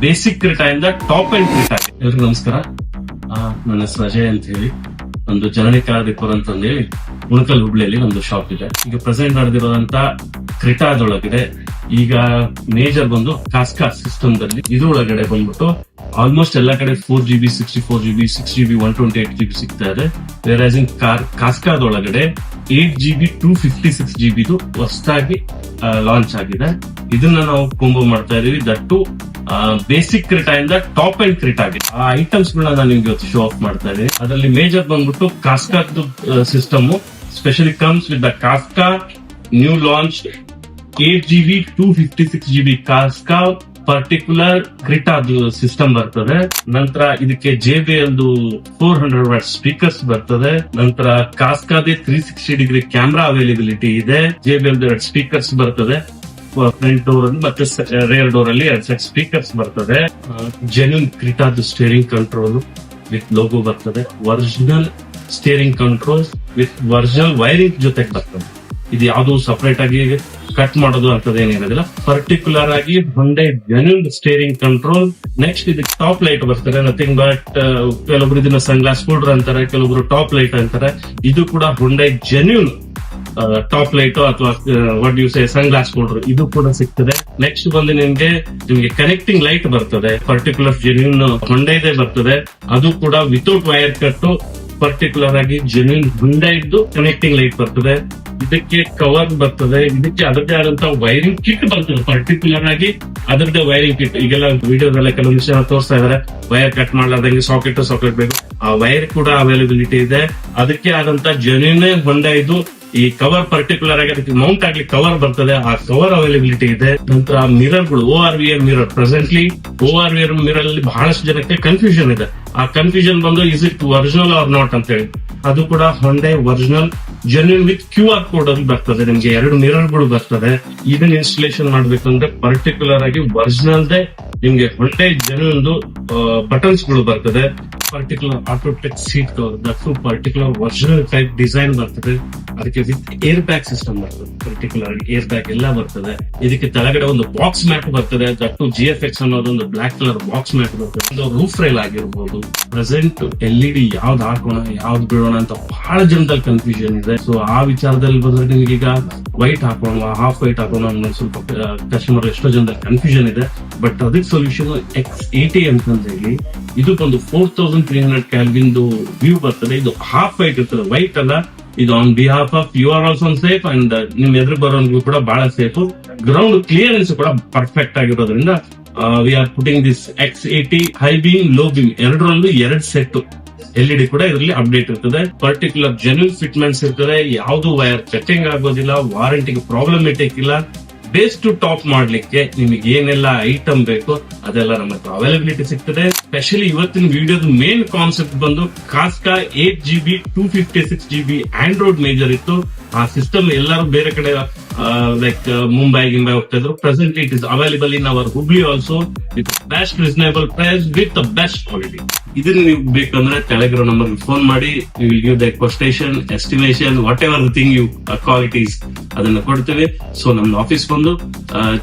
Basic Creta ಇಂದ top and Creta. ಎಲ್ರಿಗೂ ನಮಸ್ಕಾರ. ನನ್ನ ಹೆಸರು ಅಜಯ್ ಅಂತ ಹೇಳಿ, ಒಂದು ಜನನಿ ಕಾರದಿಪುರ ಅಂತಂದೇಳಿ ಉಣಕಲ್ ಹುಬ್ಳಿಯಲ್ಲಿ ಒಂದು ಶಾಪ್ ಇದೆ. ಈಗ ಪ್ರೆಸೆಂಟ್ ನಡೆದಿರುವಂತ ಕ್ರಿಟಾದೊಳಗಡೆ ಈಗ ಮೇಜರ್ ಬಂದು ಕಾಸ್ಕಾ ಸಿಸ್ಟಮ್ ದಲ್ಲಿ ಇದ್ರೊಳಗಡೆ ಬಂದ್ಬಿಟ್ಟು ಆಲ್ಮೋಸ್ಟ್ ಎಲ್ಲಾ ಕಡೆ 4GB 64GB 6GB 128GB ಸಿಗ್ತಾ ಇದೆ. ವೇರ್ ಇನ್ ಕಾಸ್ಕಾದೊಳಗಡೆ 8GB 256GB ಹೊಸದಾಗಿ ಲಾಂಚ್ ಆಗಿದೆ. ಇದನ್ನ ನಾವು ಕೊಂಬೋ ಮಾಡ್ತಾ ಇದೀವಿ. ದಟ್ಟು ಬೇಸಿಕ್ ಕ್ರಿಟಾ ಇಂದ ಟಾಪ್ ಅಂಡ್ ಕ್ರಿಟಾ ಆಗಿದೆ. ಆ ಐಟಮ್ಸ್ ಗಳನ್ನ ನಾನು ನಿಮ್ಗೆ ಇವತ್ತು ಶೋ ಆಫ್ ಮಾಡ್ತಾ ಇದ್ದೀನಿ. ಅದರಲ್ಲಿ ಮೇಜರ್ ಬಂದ್ಬಿಟ್ಟು ಕಾಸ್ಕಾದ್ದು system specially comes with the Kaska new launch 8GB 256GB Kaska particular ಕ್ರಿಟಾದು ಸಿಸ್ಟಮ್ ಬರ್ತದೆ. ನಂತರ ಇದಕ್ಕೆ JBL 400 ವಾಟ್ ಸ್ಪೀಕರ್ಸ್ ಬರ್ತದೆ. ನಂತರ ಕಾಸ್ಕಾದೇ 360 ಡಿಗ್ರಿ ಕ್ಯಾಮ್ರಾ ಅವೈಲಬಿಲಿಟಿ ಇದೆ. JBL 2 ಸ್ಪೀಕರ್ಸ್ ಬರ್ತದೆ. ಫ್ರಂಟ್ ಡೋರ್ ಮತ್ತೆ ರೇರ್ ಡೋರ್ ಅಲ್ಲಿ 2 ಸೆಟ್ ಸ್ಪೀಕರ್ಸ್ ಬರ್ತದೆ. ಜೆನ್ಯೂನ್ ಕ್ರಿಟಾದು ಸ್ಟೇರಿಂಗ್ ಕಂಟ್ರೋಲ್ ವಿತ್ ಲೋಗೋ ಬರ್ತದೆ. Original steering control with original wiring ಜೊತೆಗೆ ಬರ್ತದೆ. ಇದು ಯಾವ್ದು ಸಪರೇಟ್ ಆಗಿ ಕಟ್ ಮಾಡೋದು ಅಂತದ ಏನಿರೋದಿಲ್ಲ. ಪರ್ಟಿಕ್ಯುಲರ್ ಆಗಿ Hyundai genuine steering control. Next ಇದಕ್ಕೆ ಟಾಪ್ ಲೈಟ್ ಬರ್ತದೆ. ನಥಿಂಗ್ ಬಟ್ ಕೆಲವೊಬ್ರು ಇದನ್ನ ಸನ್ ಗ್ಲಾಸ್ ಹೋಲ್ಡರ್ ಅಂತಾರೆ, ಕೆಲವೊಬ್ರು ಟಾಪ್ ಲೈಟ್ ಅಂತಾರೆ. ಇದು ಕೂಡ ಹೊಂಡೈ ಜೆನ್ಯೂನ್ ಟಾಪ್ ಲೈಟ್ ಅಥವಾ what you say sun glass holder ಇದು ಕೂಡ ಸಿಗ್ತದೆ. ನೆಕ್ಸ್ಟ್ ಬಂದು ನಿಮ್ಗೆ ಕನೆಕ್ಟಿಂಗ್ ಲೈಟ್ ಬರ್ತದೆ. ಪರ್ಟಿಕ್ಯುಲರ್ ಜೆನ್ಯೂನ್ ಹೊಂಡೈದೇ ಬರ್ತದೆ. ಅದು ಕೂಡ ವಿತೌಟ್ ವೈರ್ ಕಟ್ ಪರ್ಟಿಕ್ಯುಲರ್ ಆಗಿ ಜೆನ್ಯೂನ್ ಹೊಂಡೈದ್ದು ಕನೆಕ್ಟಿಂಗ್ ಲೈಟ್ ಬರ್ತದೆ. ಇದಕ್ಕೆ ಕವರ್ ಬರ್ತದೆ. ಇದಕ್ಕೆ ಅದರದೇ ಆದಂತಹ ವೈರಿಂಗ್ ಕಿಟ್ ಬರ್ತದೆ. ಪರ್ಟಿಕ್ಯುಲರ್ ಆಗಿ ಅದರದೇ ವೈರಿಂಗ್ ಕಿಟ್. ಈಗೆಲ್ಲ ವಿಡಿಯೋದಲ್ಲ ಕೆಲವೊಂದು ವಿಷಯ ತೋರಿಸ್ತಾ ಇದಾರೆ, ವೈರ್ ಕಟ್ ಮಾಡ್ಲಾರ್ದಂಗೆ ಸಾಕೆಟ್ ಬೇಕು. ಆ ವೈರ್ ಕೂಡ ಅವೈಲಬಿಲಿಟಿ ಇದೆ. ಅದಕ್ಕೆ ಆದಂತಹ ಜೆನ್ಯೂನ್ ಹೊಂಡೈದು ಈ ಕವರ್ ಪರ್ಟಿಕ್ಯುಲರ್ ಆಗಿ ಅದಕ್ಕೆ ಮೌಂಟ್ ಆಗ್ಲಿಕ್ಕೆ ಕವರ್ ಬರ್ತದೆ. ಆ ಕವರ್ ಅವೈಲಬಿಲಿಟಿ ಇದೆ. ನಂತರ ಮಿರರ್ಗಳು ORVM mirror. Presently ORVM mirror ಅಲ್ಲಿ ಬಹಳಷ್ಟು ಜನಕ್ಕೆ ಕನ್ಫ್ಯೂಷನ್ ಇದೆ. ಆ ಕನ್ಫ್ಯೂಷನ್ ಬಂದು is it original or not ಅಂತ ಹೇಳಿ. ಅದು ಕೂಡ Hyundai original genuine with QR code ಅಲ್ಲಿ ಬರ್ತದೆ. ನಿಮ್ಗೆ 2 ಮಿರರ್ಗಳು ಬರ್ತದೆ. ಇದನ್ನ ಇನ್ಸ್ಟಾಲೇಷನ್ ಮಾಡ್ಬೇಕಂದ್ರೆ ಪರ್ಟಿಕ್ಯುಲರ್ ಆಗಿ ಒರಿಜಿನಲ್ ನಿಮ್ಗೆ ಹೊಂಡೈ ಜೆನ್ಯೂನ್ ಬಟನ್ಸ್ ಗಳು ಬರ್ತದೆ. Particular Autotech seat cover that particular original type design ಬರ್ತದೆ. ಅದಕ್ಕೆ ವಿತ್ ಏರ್ ಬ್ಯಾಗ್ ಸಿಸ್ಟಮ್ ಬರ್ತದೆ. ಪರ್ಟಿಕ್ಯುಲರ್ ಆಗಿ ಏರ್ ಬ್ಯಾಗ್ ಎಲ್ಲ ಬರ್ತದೆ. ಇದಕ್ಕೆ ಕೆಳಗಡೆ ಒಂದು ಬಾಕ್ಸ್ ಮ್ಯಾಟ್ ಬರ್ತದೆ. ದಟ್ಟು GFX ಅನ್ನೋದೊಂದು ಬ್ಲಾಕ್ ಕಲರ್ ಬಾಕ್ಸ್ ಮ್ಯಾಟ್ ಬರ್ತದೆ. ಒಂದು ರೂಫ್ ರೈಲ್ ಆಗಿರ್ಬೋದು. ಪ್ರೆಸೆಂಟ್ LED ಯಾವ್ದು ಹಾಕೋಣ ಯಾವ್ದು ಬಿಡೋಣ ಅಂತ ಬಹಳ ಜನದಲ್ಲಿ ಕನ್ಫ್ಯೂಷನ್ ಇದೆ. ಸೊ ಆ ವಿಚಾರದಲ್ಲಿ ಬಂದ್ರೆ ನಿಮ್ಗೆ ಈಗ ವೈಟ್ ಹಾಕೋಣ ಹಾಫ್ ವೈಟ್ ಹಾಕೋಣ ಅನ್ನೋ ಸ್ವಲ್ಪ ಕಸ್ಟಮರ್ ಎಷ್ಟೋ ಜನದಲ್ಲಿ ಕನ್ಫ್ಯೂಷನ್ ಇದೆ. ಬಟ್ ಅದಕ್ಕೆ ಸೊಲ್ಯೂಷನ್ X80 ಅಂತ ಹೇಳಿ ಇದಕ್ಕೊಂದು 4300 ಕೆಲ್ವಿನ್ ವ್ಯೂ ಬರ್ತದೆ. ಇದು ಹಾಫ್ ವೈಟ್ ಇರ್ತದೆ, ವೈಟ್ ಅಲ್ಲ. ಇದು on behalf of you are also safe and ನಿಮ್ ಎದುರು ಬರೋನ್ಗೂ ಕೂಡ ಬಹಳ ಸೇಫ್. ಗ್ರೌಂಡ್ ಕ್ಲಿಯರೆನ್ಸ್ ಕೂಡ ಪರ್ಫೆಕ್ಟ್ ಆಗಿರೋದ್ರಿಂದ we are putting this X80 high beam low beam ಎರಡರಲ್ಲೂ 2 ಸೆಟ್ LED ಕೂಡ ಇದರಲ್ಲಿ ಅಪ್ಡೇಟ್ ಇರ್ತದೆ. ಪರ್ಟಿಕ್ಯುಲರ್ ಜೆನ್ಯೂನ್ ಫಿಟ್ಮೆಂಟ್ಸ್ ಇರ್ತದೆ. ಯಾವ್ದು ವೈರ್ ಕಟ್ಟಿಂಗ್ ಆಗೋದಿಲ್ಲ. ವಾರಂಟಿಗೆ ಪ್ರಾಬ್ಲಮೆಟಿಕ್ ಇಲ್ಲ. ಬೇಸ್ ಟು ಟಾಪ್ ಮಾಡ್ಲಿಕ್ಕೆ ನಿಮಗೆ ಏನೆಲ್ಲ ಐಟಮ್ ಬೇಕು ಅದೆಲ್ಲ ನಮ್ಮ ಹತ್ರ ಅವೈಲಬಿಲಿಟಿ ಸಿಗ್ತದೆ. ಸ್ಪೆಷಲಿ ಇವತ್ತಿನ ವಿಡಿಯೋದ ಮೇನ್ ಕಾನ್ಸೆಪ್ಟ್ ಬಂದು ಕಾಸ್ಕಾ 8GB 256GB ಆಂಡ್ರಾಯ್ಡ್ ಮೇಜರ್ ಇತ್ತು. ಆ ಸಿಸ್ಟಮ್ ಎಲ್ಲರೂ ಬೇರೆ ಕಡೆ ಲೈಕ್ ಮುಂಬೈ ಹೋಗ್ತಾ ಇದ್ರು. Presently it is available in our Hubli also with best reasonable price with the best quality. ಇದನ್ನ ನೀವು ಬೇಕಂದ್ರೆ ಟೆಲಿಗ್ರಾಮ್ ನಂಬರ್ ಫೋನ್ ಮಾಡಿ you will give the quotation estimation whatever thing you qualities ಅದನ್ನ ಕೊಡ್ತೇವೆ. ಸೊ ನಮ್ಮ office ಬಂದು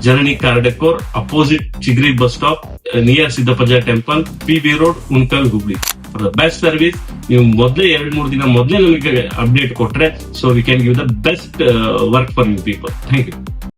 Janani car decor opposite Chigri bus stop near Siddappajja temple PB road Unkal Hubli. For the best service ನೀವು ಮೊದಲೇ 2-3 ದಿನ ಮೊದಲೇ ನಮಗೆ ಅಪ್ಡೇಟ್ ಕೊಟ್ರೆ so we can give the best work for you people. Thank you.